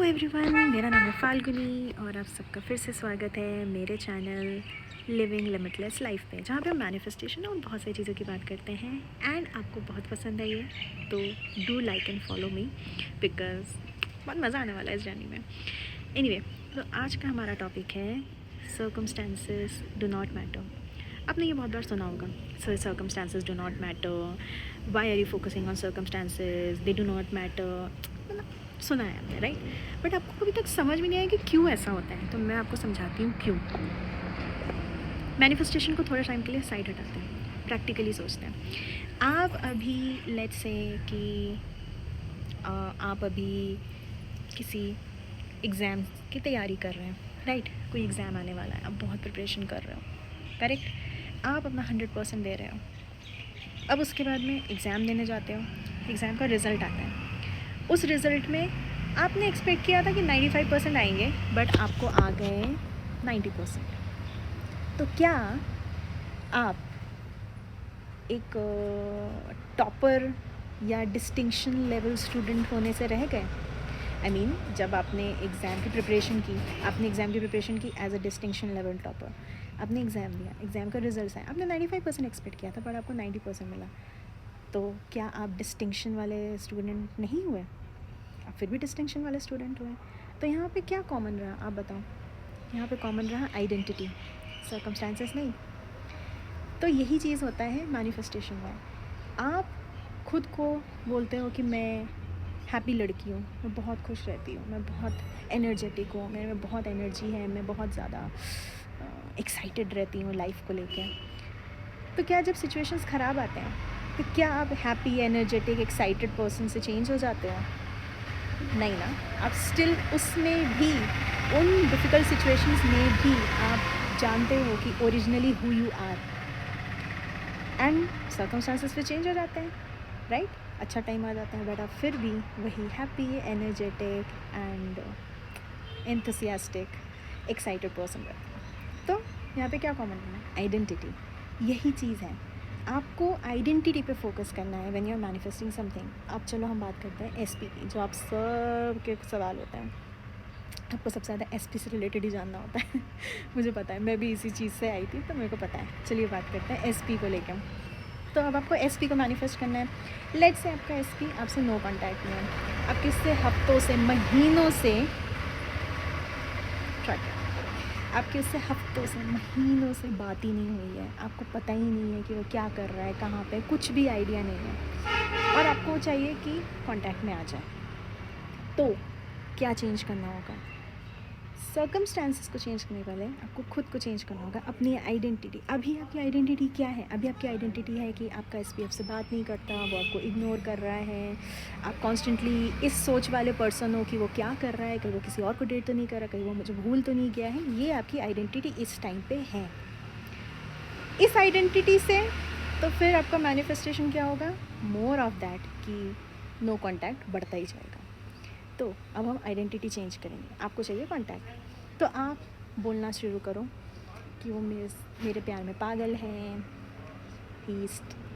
Everyone, मेरा नाम है फाल्गुनी और आप सबका फिर से स्वागत है मेरे चैनल लिविंग लिमिटलेस लाइफ पे, जहाँ पे हम मैनिफेस्टेशन और बहुत सारी चीज़ों की बात करते हैं। एंड आपको बहुत पसंद है ये, तो do like and follow me because बहुत मज़ा आने वाला है इस जर्नी में। एनीवे, तो आज का हमारा टॉपिक है सर्कमस्टेंसेस डू नॉट मैटर। आपने ये बहुत बार सुना होगा, circumstances do not matter, why are you focusing on circumstances, they do not matter, सुना है आपने, राइट? बट आपको कभी तक समझ में नहीं आया कि क्यों ऐसा होता है, तो मैं आपको समझाती हूँ क्यों। मैनिफेस्टेशन को थोड़ा टाइम के लिए साइड हटाते हैं, प्रैक्टिकली सोचते हैं। आप अभी लेट्स से कि आप अभी किसी एग्ज़ाम की तैयारी कर रहे हैं, राइट? कोई एग्ज़ाम आने वाला है, आप बहुत प्रिपरेशन कर रहे हो, करेक्ट? आप अपना 100% दे रहे हो। अब उसके बाद में एग्ज़ाम देने जाते हो, एग्ज़ाम का रिज़ल्ट आता है। उस रिज़ल्ट में आपने एक्सपेक्ट किया था कि 95% आएंगे, बट आपको आ गए 90%। तो क्या आप एक टॉपर या डिस्टिंक्शन लेवल स्टूडेंट होने से रह गए? आई मीन, जब आपने एग्ज़ाम की प्रिपरेशन की, आपने एग्ज़ाम की प्रिपरेशन की as a distinction level topper, आपने एग्ज़ाम दिया, एग्ज़ाम का रिजल्ट आया, आपने 95% एक्सपेक्ट किया था बट आपको 90% मिला, तो क्या आप डिस्टिंक्शन वाले स्टूडेंट नहीं हुए? आप फिर भी डिस्टिंक्शन वाले स्टूडेंट हुए। तो यहाँ पे क्या कॉमन रहा, आप बताओ? यहाँ पे कॉमन रहा आइडेंटिटी, सर्कमस्टांसेस नहीं। तो यही चीज़ होता है मैनिफेस्टेशन में। आप खुद को बोलते हो कि मैं हैप्पी लड़की हूँ, मैं बहुत खुश रहती हूँ, मैं बहुत एनर्जेटिक हूँ, मेरे में बहुत एनर्जी है, मैं बहुत ज़्यादा एक्साइटेड रहती हूँ लाइफ को लेकर। तो क्या जब सिचुएशंस ख़राब आते हैं, तो क्या आप हैप्पी एनर्जेटिक एक्साइटेड पर्सन से चेंज हो जाते हो? नहीं ना। आप स्टिल उसमें भी, उन डिफ़िकल्ट सिचुएशंस में भी आप जानते हो कि originally who you are. And circumstances फिर चेंज हो जाते हैं, राइट? अच्छा टाइम आ जाता है बट आप फिर भी वही happy, energetic and enthusiastic excited person रहते हैं। तो यहाँ पे क्या कॉमन है? आइडेंटिटी। यही चीज़ है, आपको आइडेंटिटी पे फोकस करना है when you are manifesting something. अब चलो हम बात करते हैं एसपी की, जो आप सब के सवाल होता है। आपको सबसे ज़्यादा एसपी से रिलेटेड ही जानना होता है मुझे पता है, मैं भी इसी चीज़ से आई थी, तो मेरे को पता है। चलिए बात करते हैं एसपी को लेकर। तो अब आपको एसपी को मैनिफेस्ट करना है। लेट्स से आपका एसपी आपसे नो कांटेक्ट में है, आप किससे हफ्तों से, महीनों से आपके उससे हफ्तों से, महीनों से बात ही नहीं हुई है, आपको पता ही नहीं है कि वो क्या कर रहा है, कहाँ पे, कुछ भी आइडिया नहीं है, और आपको चाहिए कि कांटेक्ट में आ जाए। तो क्या चेंज करना होगा? सर्कमस्टांसेस को चेंज करने वाले आपको खुद को चेंज करना होगा, अपनी आइडेंटिटी। अभी आपकी आइडेंटिटी क्या है? अभी आपकी आइडेंटिटी है कि आपका एसपीएफ से बात नहीं करता, वो आपको इग्नोर कर रहा है, आप कॉन्स्टेंटली इस सोच वाले पर्सन हो कि वो क्या कर रहा है, कहीं वो किसी और को डेट तो नहीं कर रहा, कहीं वो मुझे भूल तो नहीं गया है। ये आपकी आइडेंटिटी इस टाइम पे है। इस आइडेंटिटी से तो फिर आपका मैनिफेस्टेशन क्या होगा? मोर ऑफ दैट, कि नो कॉन्टैक्ट बढ़ता ही जाएगा। तो अब हम आइडेंटिटी चेंज करेंगे, आपको चाहिए कांटेक्ट, तो आप बोलना शुरू करो कि वो मेरे प्यार में पागल है, ही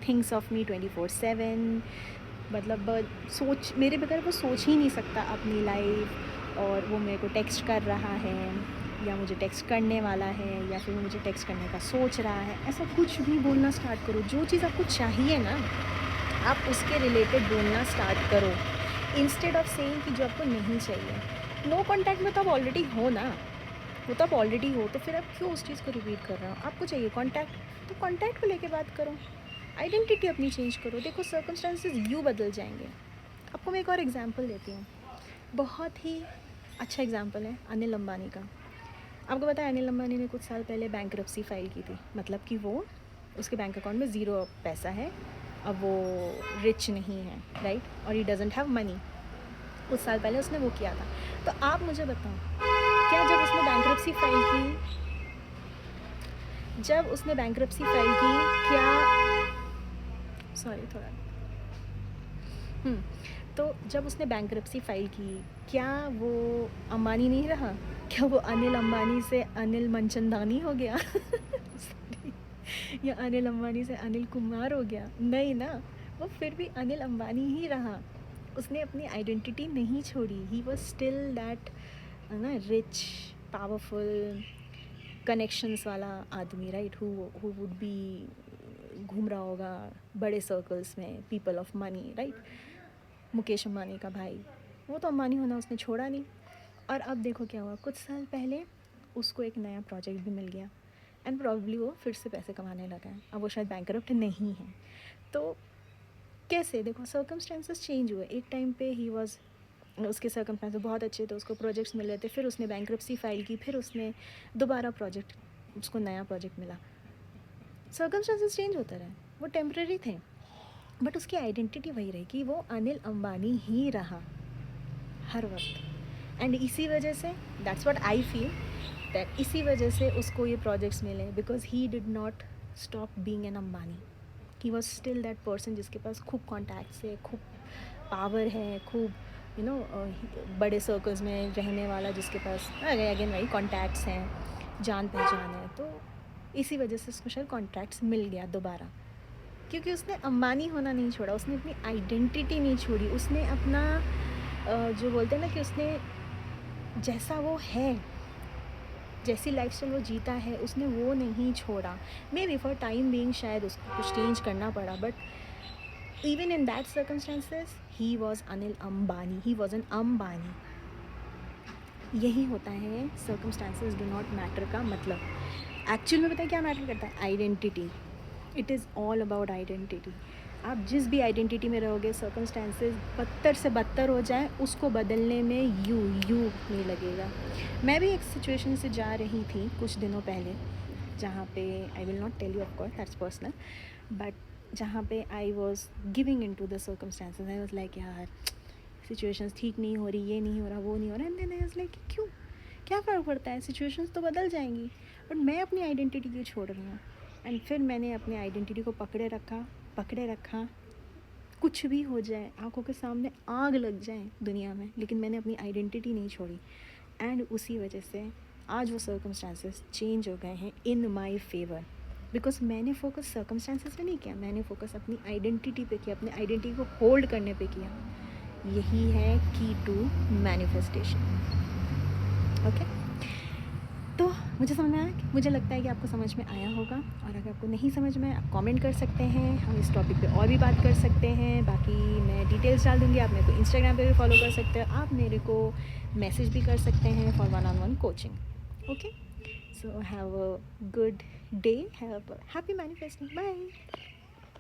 थिंक्स ऑफ मी 24/7, मतलब मेरे बगैर वो सोच ही नहीं सकता अपनी लाइफ, और वो मेरे को टेक्स्ट कर रहा है, या मुझे टेक्स्ट करने वाला है, या फिर वो मुझे टेक्स्ट करने का सोच रहा है। ऐसा कुछ भी बोलना स्टार्ट करो, जो चीज़ आपको चाहिए ना, आप उसके रिलेटेड बोलना स्टार्ट करो, इंस्टेड ऑफ सेइंग कि जो आपको नहीं चाहिए। नो कॉन्टैक्ट में तो आप ऑलरेडी हो ना, वो तो आप ऑलरेडी हो, तो फिर आप क्यों उस चीज़ को रिपीट कर रहे हो? आपको चाहिए कॉन्टैक्ट, तो कॉन्टैक्ट को लेके बात करो, आइडेंटिटी अपनी चेंज करो। देखो, सर्कमस्टांसेस यूँ बदल जाएंगे। आपको मैं एक और एग्जांपल देती हूँ, बहुत ही अच्छा एग्जांपल है अनिल अंबानी का। आपको पता है अनिल अंबानी ने कुछ साल पहले बैंकरप्सी फाइल की थी, मतलब कि वो, उसके बैंक अकाउंट में ज़ीरो पैसा है, अब वो रिच नहीं है, राइट? और ही डजंट हैव मनी। कुछ साल पहले उसने वो किया था। तो आप मुझे बताओ, क्या जब उसने बैंकरप्सी फाइल की, क्या, सॉरी थोड़ा, तो जब उसने बैंकरप्सी फाइल की, क्या वो अंबानी नहीं रहा? क्या वो अनिल अंबानी से अनिल मनचंदानी हो गया या अनिल अंबानी से अनिल कुमार हो गया? नहीं ना, वो फिर भी अनिल अंबानी ही रहा। उसने अपनी आइडेंटिटी नहीं छोड़ी. ही वॉज स्टिल दैट ना रिच, पावरफुल, कनेक्शंस वाला आदमी, राइट, हु वुड बी घूम रहा होगा बड़े सर्कल्स में, people of money, right. Mukesh Ambani का भाई, वो तो अंबानी होना उसने छोड़ा नहीं. और अब देखो क्या हुआ, कुछ साल पहले उसको एक नया प्रोजेक्ट भी मिल गया एंड प्रॉब्ली वो फिर से पैसे कमाने लगा है. अब वो शायद बैंकरप्ट नहीं है. तो कैसे, देखो सर्कमस्टेंसेस चेंज हुए. एक टाइम पे ही वॉज, उसके सर्कमस्टेंसेस बहुत अच्छे थे, उसको प्रोजेक्ट्स मिल रहे थे, फिर उसने बैंकरप्सी फाइल की, फिर उसने दोबारा प्रोजेक्ट, उसको नया प्रोजेक्ट मिला. सर्कमस्टेंसेस चेंज होते रहे, वो टेम्प्रेरी थे, बट उसकी आइडेंटिटी वही रही कि वो अनिल अंबानी ही रहा हर वक्त. एंड इसी वजह से, that's what I feel, that इसी वजह से उसको ये प्रोजेक्ट्स मिले, because he did not stop being an Ambani. He was still that person जिसके पास खूब कॉन्टैक्ट्स है, खूब पावर है, खूब बड़े सर्कल्स में रहने वाला, जिसके पास अगेन वही कॉन्टैक्ट्स हैं, जान पहचान है. तो इसी वजह से उसको शायद कॉन्ट्रैक्ट्स मिल गया दोबारा, क्योंकि उसने अंबानी होना नहीं छोड़ा, उसने अपनी आइडेंटिटी नहीं छोड़ी, उसने अपना जो बोलते हैं ना कि उसने जैसा वो है, जैसी लाइफस्टाइल वो जीता है, उसने वो नहीं छोड़ा. May be for time being शायद उसको कुछ चेंज करना पड़ा, but even in that circumstances he was Anil Ambani, he was an Ambani. यही होता है सर्कमस्टेंसेस डू नॉट मैटर का मतलब. एक्चुअल में पता है क्या मैटर करता है? Identity. It is all about identity. आप जिस भी आइडेंटिटी में रहोगे, सर्कमस्टेंसेस बदतर से बदतर हो जाए, उसको बदलने में यू नहीं लगेगा. मैं भी एक सिचुएशन से जा रही थी कुछ दिनों पहले, जहाँ पे I will not tell you, of course that's personal, but जहाँ पे I was giving in to the circumstances. I was like यार सिचुएशंस ठीक नहीं हो रही, ये नहीं हो रहा, वो नहीं हो रहा. And then I was like क्यों, क्या फ़र्क पड़ता है, सिचुएशंस तो बदल जाएंगी, बट मैं अपनी आइडेंटिटी क्यों छोड़ रही हूँ. एंड फिर मैंने अपनी आइडेंटिटी को पकड़े रखा. कुछ भी हो जाए, आंखों के सामने आग लग जाए दुनिया में, लेकिन मैंने अपनी आइडेंटिटी नहीं छोड़ी. एंड उसी वजह से आज वो सर्कमस्टांसेस चेंज हो गए हैं इन माई फेवर, बिकॉज मैंने फोकस सर्कमस्टांसेस पे नहीं किया, मैंने फोकस अपनी आइडेंटिटी पे किया, अपनी आइडेंटिटी को होल्ड करने पे किया. यही है की टू मैनिफेस्टेशन. ओके, तो मुझे समझ में आया, मुझे लगता है कि आपको समझ में आया होगा. और अगर आपको नहीं समझ में, आप कमेंट कर सकते हैं, हम इस टॉपिक पे और भी बात कर सकते हैं. बाकी मैं डिटेल्स डाल दूँगी, आप मेरे को इंस्टाग्राम पे भी फॉलो कर सकते हो, आप मेरे को मैसेज भी कर सकते हैं for 1-on-1 coaching. Okay, so have a good day, have a happy manifesting. Bye.